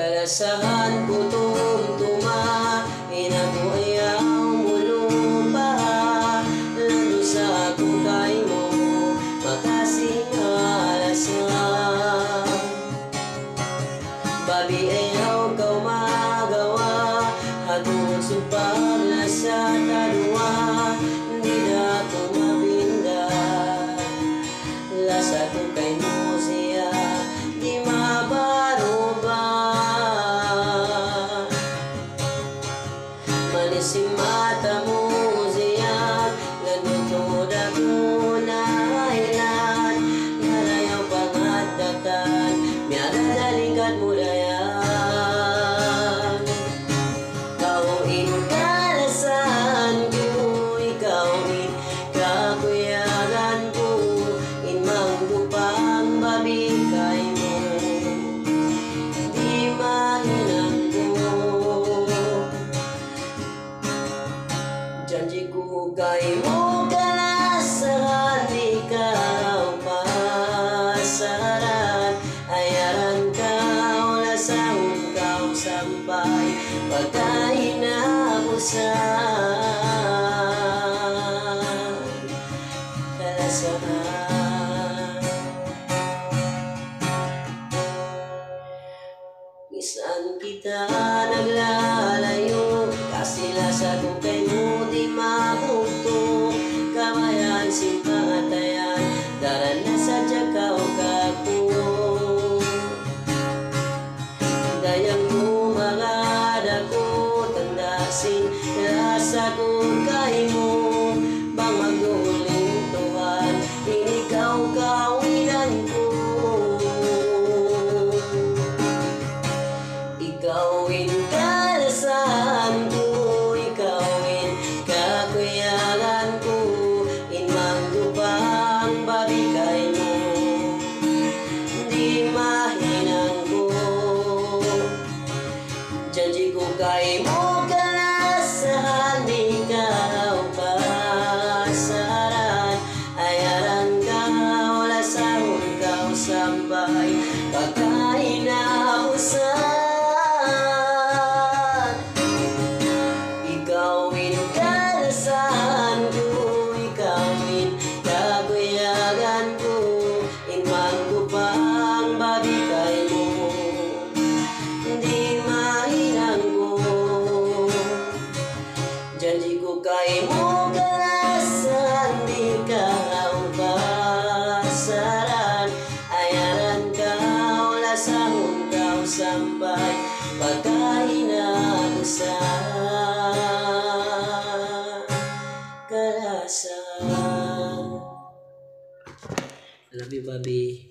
Kalasahan ko tumtuma, inago ayaw mulumpa. Lalo sa kukay mo, makasing alasan. Babi ayaw kau magawa, hatungod sa paglasa tanwa. Hindi na ko mapinda, lasa kukay mo siya di mabaruba. Manising mata mo siya, ganutod ako na ilan. Narayaw pangatatan, miyara dalingkat mo dayan. Kauin kalasan ko, ikawin kakuyagan ko. Inmang gupang babikay mo, di mahinan ko. Janji ko kay mo kalasan, ikaw pasaran. Ayaran ka, wala sa ikaw sampay, pagkain na busan. Kalasan, misan kita naglalayo, kasilasa ko kay mo di mabugto. Kamayan simpatayan, daran na sa jakaw kako. Dayang mo mga dako, tandasin lasa ko kay mo. Bang maguling tuhan, ikaw kawinan ko. Ikawin kalasan ko, ikawin kakuyagan ko. Inmang gupang babikay mo, di mahinang ko. Janji ko kay mo kalasan, ikaw pasaran. Ayaran ka, wala sa ikaw sampay, pagkain na busan. Ikawin kalasan ko, ikawin kaguyagan ko. Inmang gupang babikay mo, di mahinang ko. Janji ko kay mo kalasan, ikaw pasaran. Ayaran ka, wala sa ikaw sampay, pagkain na busan. Kalasan. Love you, Bobby.